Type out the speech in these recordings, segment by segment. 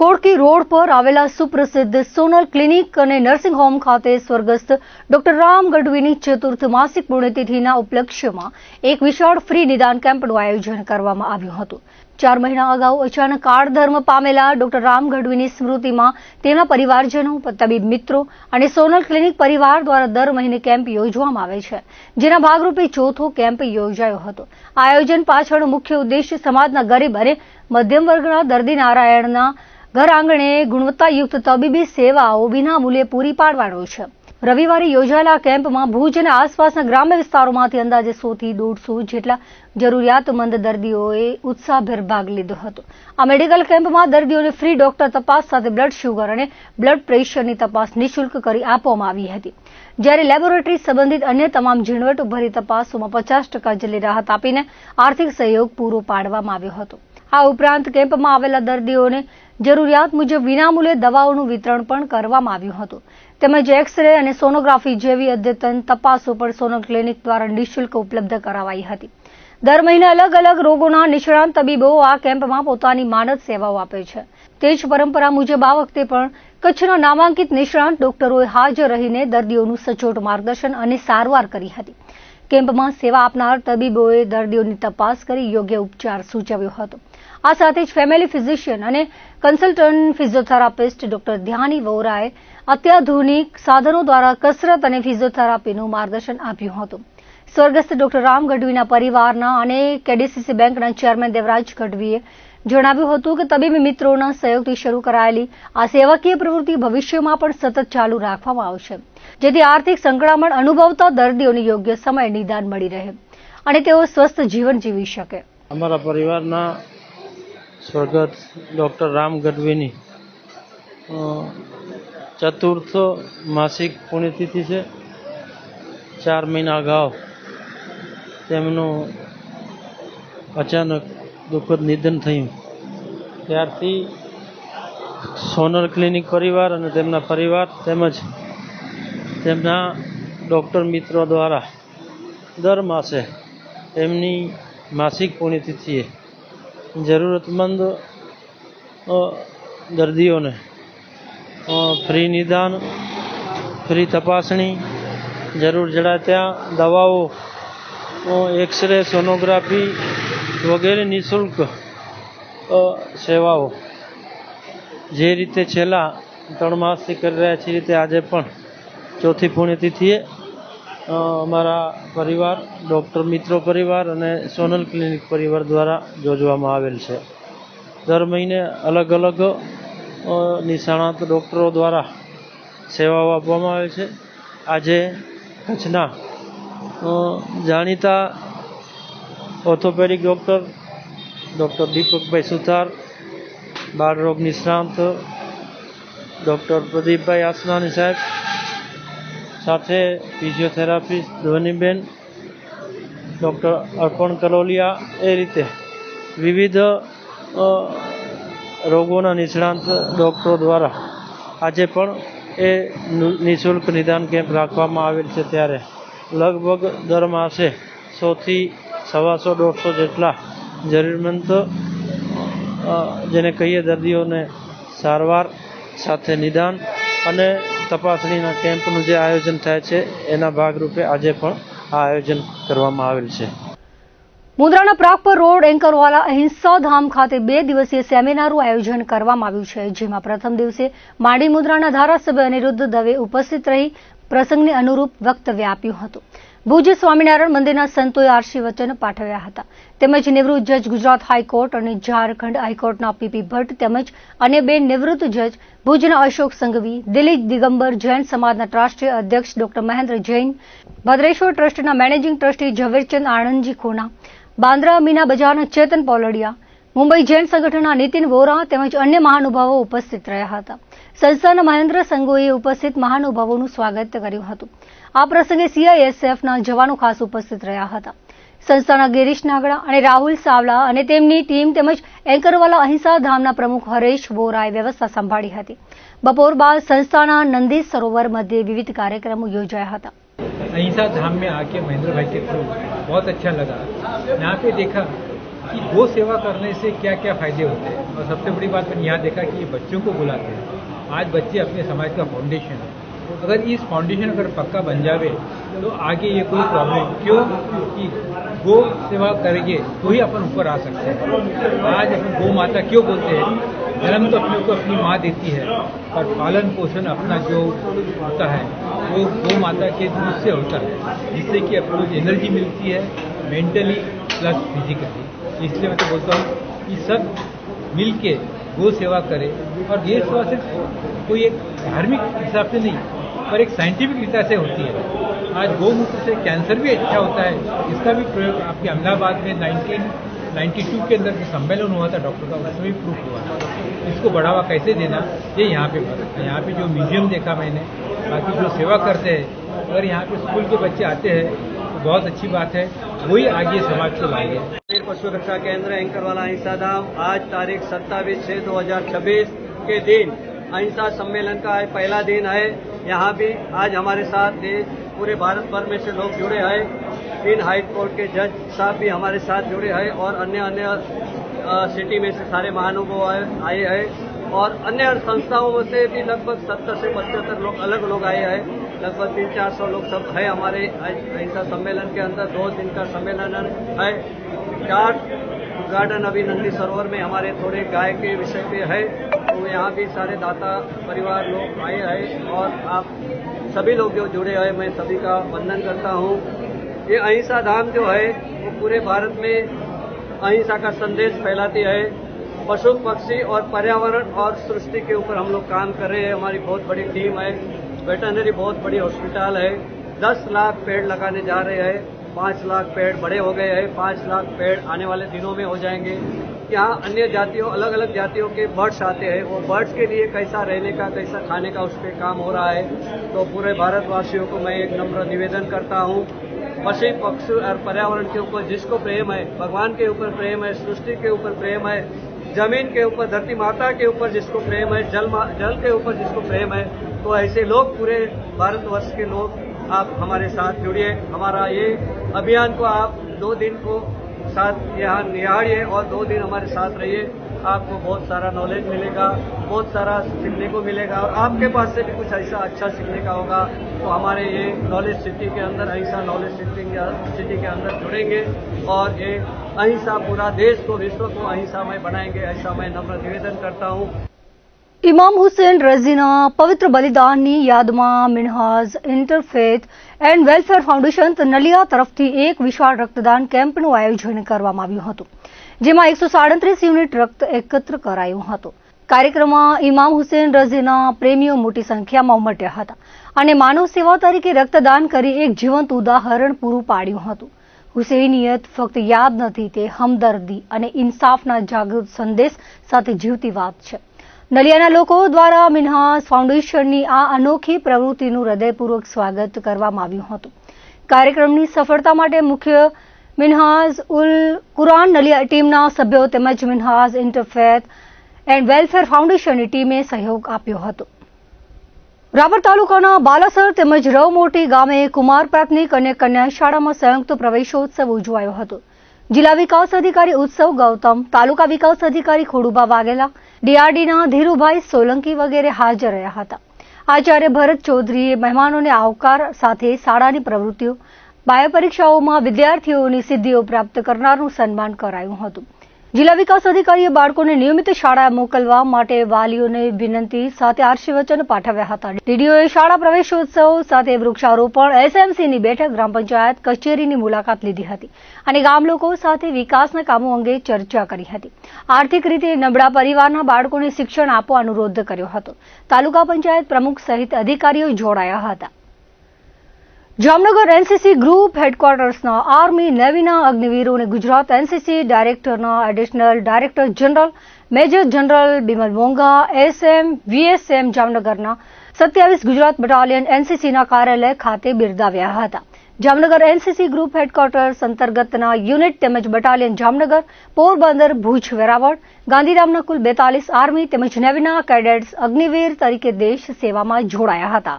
Kodki road પર આવેલા સુપ્રસિદ્ધ સોનલ ક્લિનિક અને નર્સિંગ હોમ ખાતે સ્વર્ગસ્થ ડોક્ટર રામ ગઢવીની ચતુર્થ માસિક પુણ્યતિથિના ઉપલક્ષ્યમાં એક વિશાળ ફ્રી નિદાન કેમ્પનું આયોજન કરવામાં આવ્યું હતું। 4 મહિના અગાઉ અચાનક કાળધર્મ પામેલા ડોક્ટર રામ ગઢવીની સ્મૃતિમાં તેના પરિવારજનો, તબીબ મિત્રો અને સોનલ ક્લિનિક પરિવાર દ્વારા દર મહિને કેમ્પ યોજવામાં આવે છે, જેના ભાગરૂપે ચોથો કેમ્પ યોજાયો હતો। આ આયોજન પાછળનો મુખ્ય ઉદ્દેશ્ય સમાજના ગરીબ અને મધ્યમ વર્ગના દર્દી નારાયણના ઘર આંગણે ગુણવત્તાયુક્ત તબીબી સેવાઓ વિનામૂલ્યે પૂરી પાડવાનો છે। રવિવારે યોજાયેલા કેમ્પમાં ભુજ અને આસપાસના ગ્રામ્ય વિસ્તારોમાંથી અંદાજે 100 થી 150 જેટલા જરૂરિયાતમંદ દર્દીઓએ ઉત્સાહભેર ભાગ લીધો હતો। આ મેડિકલ કેમ્પમાં દર્દીઓને ફ્રી ડોક્ટર તપાસ સાથે બ્લડ શુગર અને બ્લડ પ્રેશરની તપાસ નિઃશુલ્ક કરી આપવામાં આવી હતી, જ્યારે લેબોરેટરી સંબંધિત અન્ય તમામ ઝીણવટભરી તપાસોમાં 50% જેટલી રાહત આપીને આર્થિક સહયોગ પૂરો પાડવામાં આવ્યો હતો। આ ઉપરાંત કેમ્પમાં આવેલા દર્દીઓને જરૂરિયાત મુજબ વિનામૂલ્યે દવાઓનું વિતરણ પણ કરવામાં આવ્યું હતું, તેમજ એક્સ-રે અને સોનોગ્રાફી જેવી અદ્યતન તપાસો પણ સોનલ ક્લિનિક દ્વારા નિઃશુલ્ક ઉપલબ્ધ કરાવાઈ હતી। દર મહિને અલગ અલગ રોગોના નિષ્ણાત તબીબો આ કેમ્પમાં પોતાની માનદ સેવાઓ આપે છે। તે જ પરંપરા મુજબ આ વખતે પણ કચ્છના નામાંકિત નિષ્ણાત ડોક્ટરોએ હાજર રહીને દર્દીઓનું સચોટ માર્ગદર્શન અને સારવાર કરી હતી। કેમ્પમાં સેવા આપનાર તબીબોએ દર્દીઓની તપાસ કરી યોગ્ય ઉપચાર સૂચવ્યો હતો। આ સાથે જ ફેમિલી ફિઝિશિયન અને કન્સલ્ટન્ટ ફિઝિયોથેરાપિસ્ટ ડોક્ટર ધ્યાની વોરાએ અત્યાધુનિક સાધનો દ્વારા કસરત અને ફિઝિયોથેરાપીનું માર્ગદર્શન આપ્યું હતું। સ્વર્ગસ્થ ડોક્ટર રામ ગઢવીના પરિવારના અને કેડીસીસી બેંકના ચેરમેન દેવરાજ ગઢવીએ જણાવ્યું હતું કે તબીબી મિત્રોના સહયોગથી શરૂ કરાયેલી આ સેવાકીય પ્રવૃત્તિ ભવિષ્યમાં પણ સતત ચાલુ રાખવામાં આવશે, જેથી આર્થિક સંકળામણ અનુભવતા દર્દીઓને યોગ્ય સમયે નિદાન મળી રહે અને તેઓ સ્વસ્થ જીવન જીવી શકે। અમારા પરિવારના સ્વર્ગસ્થ ડૉક્ટર રામ ગઢવીની ચતુર્થ માસિક પુણ્યતિથિ છે। 4 મહિના અગાઉ તેમનું અચાનક દુઃખદ નિધન થયું, ત્યારથી સોનલ ક્લિનિક પરિવાર અને તેમના પરિવાર તેમજ તેમના ડૉક્ટર મિત્રો દ્વારા દર માસે એમની માસિક પુણ્યતિથિએ જરૂરતમંદ દર્દીઓને ફ્રી નિદાન, ફ્રી તપાસણી, જરૂર જણાય ત્યાં દવાઓ, એક્સ-રે, સોનોગ્રાફી વગેરે નિઃશુલ્ક સેવાઓ જે રીતે છેલ્લા 3 માસથી કરી રહ્યા છીએ, રીતે આજે પણ ચોથી પુણ્યતિથિએ અમારા પરિવાર, ડૉક્ટર મિત્રો પરિવાર અને સોનલ ક્લિનિક પરિવાર દ્વારા યોજવામાં આવેલ છે। દર મહિને અલગ અલગ નિષ્ણાત ડૉક્ટરો દ્વારા સેવાઓ આપવામાં આવે છે। આજે કચ્છના જાણીતા ઓર્થોપેડિક ડૉક્ટર દીપકભાઈ સુથાર, બાળરોગ નિષ્ણાત ડૉક્ટર પ્રદીપભાઈ આસનાની સાહેબ, સાથે ફિઝિયોથેરાપિસ્ટ ધ્વનિબેન, ડૉક્ટર અર્પણ કલોલિયા, એ રીતે વિવિધ રોગોના નિષ્ણાત ડૉક્ટરો દ્વારા આજે પણ એ નિઃશુલ્ક નિદાન કેમ્પ રાખવામાં આવેલ છે। ત્યારે લગભગ દર માસે 100 થી 125-150 જેટલા જરૂરિયાતમંદ જેને કહીએ દર્દીઓને સારવાર સાથે નિદાન અને તપાસણીના કેમ્પનું જે આયોજન થાય છે, એના ભાગરૂપે આજે પણ આ આયોજન કરવામાં આવેલ છે। મુન્દ્રાના પ્રાગપર રોડ એન્કરવાલા અહિંસા ધામ ખાતે 2 દિવસીય સેમિનારનું આયોજન કરવામાં આવ્યું છે, જેમાં પ્રથમ દિવસે માંડી મુન્દ્રાના ધારાસભ્ય અનિરુદ્ધ દવે ઉપસ્થિત રહી પ્રસંગને અનુરૂપ વક્તવ્ય આપ્યું હતું। ભુજ સ્વામિનારાયણ મંદિરના સંતોએ આશીર્વચન પાઠવ્યા હતા, તેમજ નિવૃત્ત જજ ગુજરાત હાઈકોર્ટ અને ઝારખંડ હાઈકોર્ટના પીપી ભટ્ટ તેમજ અન્ય 2 નિવૃત્ત જજ ભુજના અશોક સંઘવી, દિલીપ દિગંબર જૈન સમાજના રાષ્ટ્રીય અધ્યક્ષ ડોક્ટર મહેન્દ્ર જૈન, ભદ્રેશ્વર ટ્રસ્ટના મેનેજિંગ ટ્રસ્ટી ઝવેરચંદ આણંદજી ખોના, બાંદ્રા મીના બજારના ચેતન પોલડિયા, મુંબઈ જૈન સંગઠનના નીતિન વોરા તેમજ અન્ય મહાનુભાવો ઉપસ્થિત રહ્યા હતા। સંસ્થાના મહેન્દ્ર સંઘોએ ઉપસ્થિત મહાનુભાવોનું સ્વાગત કર્યું હતું। આ પ્રસંગે CISFના જવાનો ખાસ ઉપસ્થિત રહ્યા હતા। સંસ્થાના ગિરીશ નાગડા અને રાહુલ સાવલા અને તેમની ટીમ તેમજ એન્કરવાલા અહિંસા ધામના પ્રમુખ હરેશ વોરાએ વ્યવસ્થા સંભાળી હતી। બપોર બાદ સંસ્થાના નંદી સરોવર મધ્યે વિવિધ કાર્યક્રમો યોજાયા હતા। अहिंसा धाम में आके महेंद्र भाई के थ्रू बहुत अच्छा लगा। यहाँ पे देखा कि गौ सेवा करने से क्या क्या फायदे होते हैं। और सबसे बड़ी बात मैंने यहाँ देखा कि ये बच्चों को बुलाते हैं। आज बच्चे अपने समाज का फाउंडेशन है। अगर इस फाउंडेशन अगर पक्का बन जावे तो आगे ये कोई प्रॉब्लम क्यों कि गौ सेवा करेंगे तो ही अपन ऊपर आ सकते हैं। आज अपन गौ माता क्यों बोलते हैं? जन्म तो अपने को अपनी माँ देती है, पर पालन पोषण अपना जो होता है वो गौ माता के दूध से होता है, जिससे कि अपने को एनर्जी मिलती है मेंटली प्लस फिजिकली। इसलिए मैं तो बोलता हूँ कि सब मिल के गौ सेवा करें। और ये सेवा सिर्फ कोई एक धार्मिक हिसाब से नहीं, पर एक साइंटिफिक रीता से होती है। आज गौमूत्र से कैंसर भी अच्छा होता है। इसका भी प्रयोग आपके अहमदाबाद में 1992 के अंदर जो सम्मेलन हुआ था डॉक्टर का, उसमें भी प्रूफ हुआ था। इसको बढ़ावा कैसे देना, ये यहाँ पे यहाँ पे जो म्यूजियम देखा मैंने, बाकी जो सेवा करते हैं, अगर यहाँ पे स्कूल के बच्चे आते हैं तो बहुत अच्छी बात है, वही आगे समाज को लाएंगे। पशु रक्षा केंद्र एंकरवाला अहिंसा धाम आज तारीख 27/6/2026 के दिन अहिंसा सम्मेलन का पहला दिन है। यहाँ भी आज हमारे साथ पूरे भारत भर में से लोग जुड़े हैं। 3 हाई कोर्ट के जज साहब भी हमारे साथ जुड़े हैं और अन्य सिटी में से सारे महानुभाव आए हैं और अन्य संस्थाओं से भी लगभग 70 से 75 लोग अलग आए हैं। लगभग 300-400 लोग सब है हमारे अहिंसा सम्मेलन के अंदर। 2 दिन का सम्मेलन है। 4 गार्डन अभी नंदी सरोवर में हमारे थोड़े गाय के विषय पे है, तो यहाँ भी सारे दाता परिवार लोग आए हैं और आप सभी लोग जो जुड़े हैं मैं सभी का वंदन करता हूँ। ये अहिंसा धाम जो है वो पूरे भारत में अहिंसा का संदेश फैलाती है। पशु पक्षी और पर्यावरण और सृष्टि के ऊपर हम लोग काम कर रहे हैं। हमारी बहुत बड़ी टीम है, वेटरनरी बहुत बड़ी हॉस्पिटल है। 10 लाख पेड़ लगाने जा रहे हैं। 5 लाख पेड़ बड़े हो गए हैं, 5 लाख पेड़ आने वाले दिनों में हो जाएंगे। यहाँ अन्य जातियों अलग अलग जातियों के बर्ड्स आते हैं, वो बर्ड्स के लिए कैसा रहने का कैसा खाने का उस पर काम हो रहा है। तो पूरे भारतवासियों को मैं एक नम्र निवेदन करता हूँ, पशु पक्षी और पर्यावरण के ऊपर जिसको प्रेम है, भगवान के ऊपर प्रेम है, सृष्टि के ऊपर प्रेम है, जमीन के ऊपर धरती माता के ऊपर जिसको प्रेम है, जल के ऊपर जिसको प्रेम है, तो ऐसे लोग पूरे भारतवर्ष के लोग आप हमारे साथ जुड़िए। हमारा ये अभियान को आप 2 दिन को साथ यहाँ निहारिए और 2 दिन हमारे साथ रहिए। आपको बहुत सारा नॉलेज मिलेगा, बहुत सारा सीखने को मिलेगा और आपके पास से भी कुछ ऐसा अच्छा सीखने का होगा। तो हमारे ये नॉलेज सिटी के अंदर, अहिंसा नॉलेज सिटी के अंदर जुड़ेंगे और ये अहिंसा पूरा देश को, विश्व को अहिंसामय बनाएंगे, ऐसा मैं नम्र निवेदन करता हूँ। ઇમામ હુસેન રઝીના પવિત્ર બલિદાનની યાદમાં Minhaj Interfaith and Welfare Foundation Naliya તરફથી એક વિશાળ રક્તદાન કેમ્પનું આયોજન કરવામાં આવ્યું હતું, જેમાં 137 યુનિટ રક્ત એકત્ર કરાયું હતું। કાર્યક્રમમાં ઇમામ હુસેન રઝીના પ્રેમીઓ મોટી સંખ્યામાં ઉમટ્યા હતા અને માનવ સેવા તરીકે રક્તદાન કરી એક જીવંત ઉદાહરણ પૂરું પાડ્યું હતું। હુસૈનિયત ફક્ત યાદ નથી, તે હમદર્દી અને ઇન્સાફના જાગૃત સંદેશ સાથે જીવતી વાત છે। નલિયાના લોકો દ્વારા મિન્હાજ ફાઉન્ડેશનની આ અનોખી પ્રવૃત્તિનું હૃદયપૂર્વક સ્વાગત કરવામાં આવ્યું હતું। કાર્યક્રમની સફળતા માટે મુખ્ય મિન્હાજ ઉલ કુરાન નલિયા ટીમના સભ્યો તેમજ મિન્હાજ ઇન્ટરફેથ એન્ડ વેલફેર ફાઉન્ડેશનની ટીમે સહયોગ આપ્યો હતો। રાપર તાલુકાના બાલાસર તેમજ રવમોટી ગામે કુમાર પ્રાથમિક અને કન્યા શાળામાં સંયુક્ત પ્રવેશોત્સવ ઉજવાયો હતો। જિલ્લા વિકાસ અધિકારી ઉત્સવ ગૌતમ, તાલુકા વિકાસ અધિકારી ખોડુભા વાઘેલા, ડીઆરડીના ધીરુભાઈ સોલંકી વગેરે હાજર રહ્યા હતા। આચાર્ય ભરત ચૌધરીએ મહેમાનોને આવકાર સાથે શાળાની પ્રવૃત્તિઓ, બાહ્ય પરીક્ષાઓમાં વિદ્યાર્થીઓની સિદ્ધિઓ પ્રાપ્ત કરનારનું સન્માન કરાયું હતું। જિલ્લા વિકાસ અધિકારીએ બાળકોને નિયમિત શાળાએ મોકલવા માટે વાલીઓને વિનંતી સાથે આશીર્વચન પાઠવ્યા હતા। ડીડીઓએ શાળા પ્રવેશોત્સવ સાથે વૃક્ષારોપણ, એસએમસીની બેઠક, ગ્રામ પંચાયત કચેરીની મુલાકાત લીધી હતી અને ગામ લોકો સાથે વિકાસના કામો અંગે ચર્ચા કરી હતી। આર્થિક રીતે નબળા પરિવારના બાળકોને શિક્ષણ આપવા અનુરોધ કર્યો હતો। તાલુકા પંચાયત પ્રમુખ સહિત અધિકારીઓ જોડાયા હતા। જામનગર એનસીસી ગ્રુપ હેડક્વાર્ટર્સના આર્મી નેવીના અગ્નિવીરોને ગુજરાત એનસીસી ડાયરેક્ટરના additional director general major general Bimal Monga, SM વીએસએમ જામનગરના 27 ગુજરાત બટાલિયન એનસીસીના કાર્યાલય ખાતે બિરદાવ્યા હતા। જામનગર એનસીસી ગ્રુપ હેડક્વાર્ટર્સ અંતર્ગતના યુનિટ તેમજ બટાલિયન જામનગર, પોરબંદર, ભુજ, વેરાવળ, ગાંધીધામના કુલ 42 આર્મી તેમજ નેવીના कैडेट्स अग्निवीर तरीके देश सेवा में जोड़ाया था।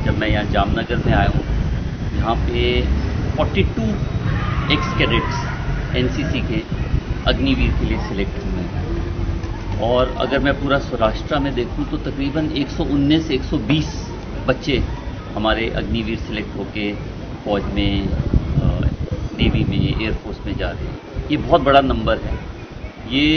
जब मैं यहाँ जामनगर में आया हूँ, यहाँ पे 42 एक्स कैडेट्स एनसीसी के अग्निवीर के लिए सिलेक्ट हुए हैं। और अगर मैं पूरा सौराष्ट्र में देखूं तो तकरीबन 119 से 120 बच्चे हमारे अग्निवीर सिलेक्ट होके फौज में, नेवी में, एयरफोर्स में जा रहे हैं। ये बहुत बड़ा नंबर है। ये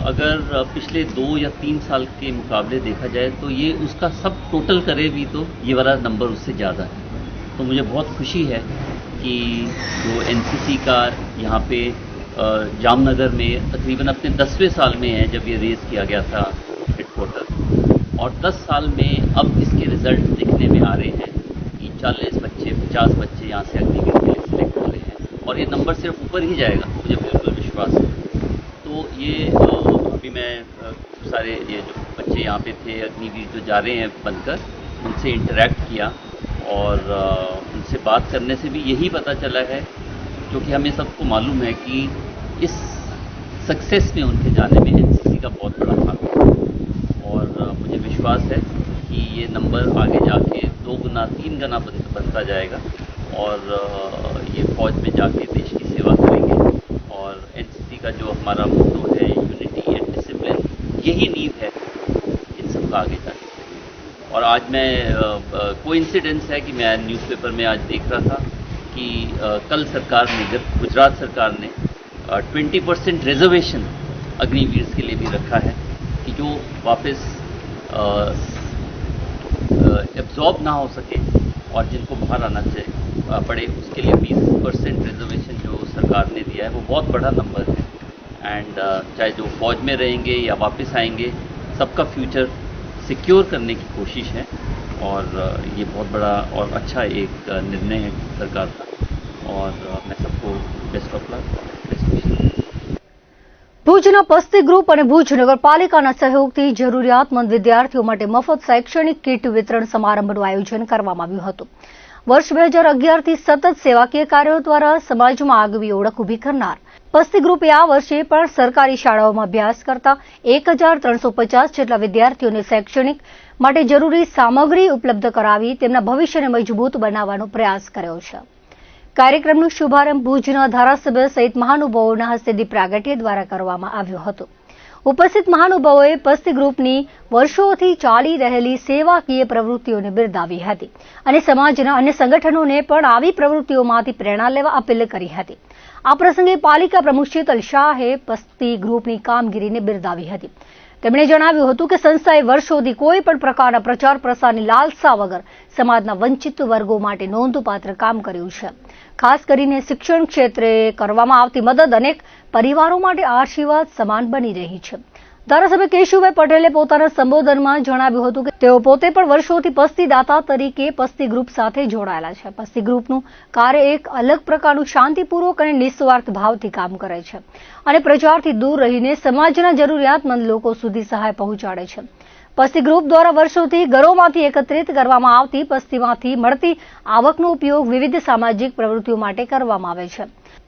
अगर पिछले 2 या 3 साल के मुकाबले देखा जाए तो ये उसका सब टोटल करे भी तो ये वाला नंबर उससे ज़्यादा है। तो मुझे बहुत खुशी है कि जो एनसीसी का यहाँ पे जामनगर में तकरीबन अपने 10वें साल में है जब ये रेस किया गया था हेडक्वार्टर, और 10 साल में अब इसके रिजल्ट दिखने में आ रहे हैं कि 40 बच्चे, 50 बच्चे यहाँ से अग्निवीर के लिए सिलेक्ट हो रहे हैं, और ये नंबर सिर्फ ऊपर ही जाएगा, मुझे बिल्कुल विश्वास है। तो ये अभी मैं सारे ये जो बच्चे यहाँ पे थे अग्निवीर जो जा रहे हैं बनकर, उनसे इंटरेक्ट किया, और उनसे बात करने से भी यही पता चला है, क्योंकि हमें सबको मालूम है कि इस सक्सेस में उनके जाने में एनसीसी का बहुत बड़ा हाथ है, और मुझे विश्वास है कि ये नंबर आगे जाके 2 गुना 3 गुना बनता जाएगा, और ये फौज में जाके देश की सेवा करेंगे। और एनसीसी का जो हमारा मोटो है यूनिटी एंड डिसिप्लिन, यही नींव है इन सबका आगे जाके। और आज मैं कोइंसिडेंस है कि मैं न्यूज़पेपर में आज देख रहा था कि कल सरकार ने, गुजरात सरकार ने 20% रिजर्वेशन अग्निवीर के लिए भी रखा है कि जो वापस एब्जॉर्ब ना हो सके और जिनको बाहर आना पड़े, उसके लिए 20% रिजर्वेशन जो सरकार ने दिया है वो बहुत बड़ा नंबर है। एंड चाहे जो फौज में रहेंगे या वापस आएंगे, सबका फ्यूचर सिक्योर करने की कोशिश है, और ये बहुत बड़ा और अच्छा एक निर्णय है सरकार का, और मैं सबको best of luck, best wishes. ભુજના પસ્તી ગ્રુપ અને ભુજ નગરપાલિકાના સહયોગથી જરૂરિયાતમંદ વિદ્યાર્થીઓ માટે મફત શૈક્ષણિક કીટ વિતરણ સમારંભનું આયોજન કરવામાં આવ્યું હતું। વર્ષ 2011થી સતત સેવાકીય કાર્યો દ્વારા સમાજમાં આગવી ઓળખ ઊભી કરનાર પસ્તી ગ્રુપે આ વર્ષે પણ સરકારી શાળાઓમાં અભ્યાસ કરતા 1350 જેટલા વિદ્યાર્થીઓને શૈક્ષણિક માટે જરૂરી સામગ્રી ઉપલબ્ધ કરાવી તેમના ભવિષ્યને મજબૂત બનાવવાનો પ્રયાસ કર્યો છે। કાર્યક્રમનો શુભારંભ ભુજના ધારાસભ્ય સહિત મહાનુભાવોના હસ્તે દીપ પ્રાગટ્ય દ્વારા કરવામાં આવ્યો હતો। ઉપસ્થિત મહાનુભાવોએ પસ્તી ગ્રુપની વર્ષોથી ચાલી રહેલી સેવાકીય પ્રવૃત્તિઓને બિરદાવી હતી અને સમાજના અન્ય સંગઠનોને પણ આવી પ્રવૃત્તિઓમાંથી પ્રેરણા લેવા અપીલ કરી હતી। આ પ્રસંગે પાલિકા પ્રમુખ શીતલ શાહે પસ્તી ગ્રુપની કામગીરીને બિરદાવી હતી। તેમણે જણાવ્યું હતું કે સંસ્થાએ વર્ષોથી કોઈ પણ પ્રકારના પ્રચાર પ્રસારની લાલસા વગર સમાજના વંચિત વર્ગો માટે નોંધપાત્ર કામ કર્યું છે। ખાસ કરીને શિક્ષણ ક્ષેત્રે કરવામાં આવતી મદદ અનેક પરિવારો માટે આશીર્વાદ સમાન બની રહી છે। ધારાસભ્ય કેશુભાઈ પટેલે પોતાના સંબોધનમાં જણાવ્યું હતું કે તેઓ પોતે પણ વર્ષોથી પસ્તી દાતા તરીકે પસ્તી ગ્રુપ સાથે જોડાયેલા છે। પસ્તી ગ્રુપનું કાર્ય એક અલગ પ્રકારનું શાંતિપૂર્વક અને નિસ્વાર્થ ભાવથી કામ કરે છે અને પ્રચારથી દૂર રહીને સમાજના જરૂરિયાતમંદ લોકો સુધી સહાય પહોંચાડે છે। પસ્તી ગ્રુપ દ્વારા વર્ષોથી ઘરોમાંથી એકત્રિત કરવામાં આવતી પસ્તીમાંથી મળતી આવકનો ઉપયોગ વિવિધ સામાજિક પ્રવૃત્તિઓ માટે કરવામાં આવે છે।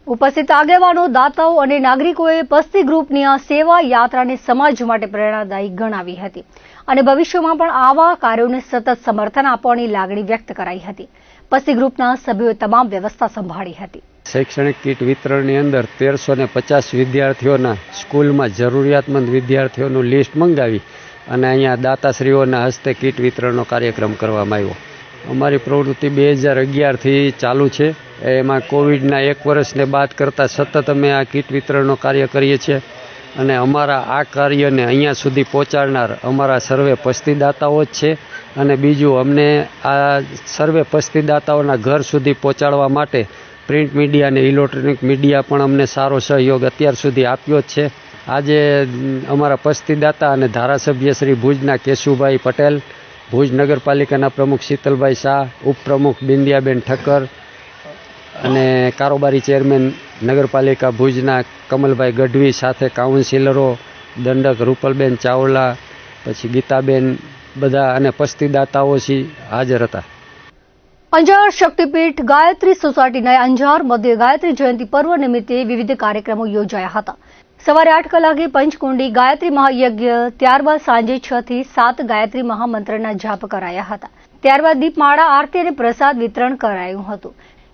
ઉપસ્થિત આગેવાનો, દાતાઓ અને નાગરિકોએ પસ્તી ગ્રુપની આ સેવા યાત્રાને સમાજ માટે પ્રેરણાદાયી ગણાવી હતી અને ભવિષ્યમાં પણ આવા કાર્યોને સતત સમર્થન આપવાની લાગણી વ્યક્ત કરાઈ હતી। પસ્તી ગ્રુપના સભ્યોએ તમામ વ્યવસ્થા સંભાળી હતી। શૈક્ષણિક કીટ વિતરણની અંદર 1350 વિદ્યાર્થીઓના સ્કૂલમાં જરૂરિયાતમંદ વિદ્યાર્થીઓનું લિસ્ટ મંગાવી અને અહીંયા દાતાશ્રીઓના હસ્તે કીટ વિતરણનો કાર્યક્રમ કરવામાં આવ્યો। અમારી પ્રવૃત્તિ 2011થી ચાલુ છે। એમાં કોવિડના 1 વર્ષને બાદ કરતાં સતત અમે આ કીટ વિતરણનો કાર્ય કરીએ છીએ અને અમારા આ કાર્યને અહીંયા સુધી પહોંચાડનાર અમારા સર્વે પસ્તીદાતાઓ જ છે અને બીજું અમને આ સર્વે પસ્તીદાતાઓના ઘર સુધી પહોંચાડવા માટે પ્રિન્ટ મીડિયા અને ઇલેક્ટ્રોનિક મીડિયા પણ અમને સારો સહયોગ અત્યાર સુધી આપ્યો જ છે। આજે અમારા પસ્તીદાતા અને ધારાસભ્ય શ્રી ભુજના કેશુભાઈ પટેલ, ભુજ નગરપાલિકાના પ્રમુખ શીતલભાઈ શાહ, ઉપપ્રમુખ બિંદિયાબેન ઠક્કર અને કારોબારી ચેરમેન નગરપાલિકા ભુજના કમલભાઈ ગઢવી સાથે કાઉન્સિલરો દંડક રૂપલબેન ચાવલા, પછી ગીતાબેન, બધા અને પસ્તીદાતાઓ હાજર હતા। અંજાર શક્તિપીઠ ગાયત્રી સોસાયટીના અંજાર મધ્ય ગાયત્રી જયંતિ પર્વ નિમિત્તે વિવિધ કાર્યક્રમો યોજાયા હતા। સવારે 8 કલાકે પંચકુંડી ગાયત્રી મહાયજ્ઞ, ત્યારબાદ સાંજે 6 થી 7 ગાયત્રી મહામંત્રના જાપ કરાયા હતા। ત્યારબાદ દીપમાળા, આરતી અને પ્રસાદ વિતરણ કરાયું હતું।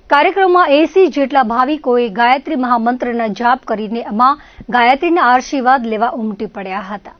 કાર્યક્રમમાં 80 જેટલા ભાવિકોએ ગાયત્રી મહામંત્રના જાપ કરીને માં ગાયત્રીના આશીર્વાદ લેવા ઉમટી પડ્યા હતા.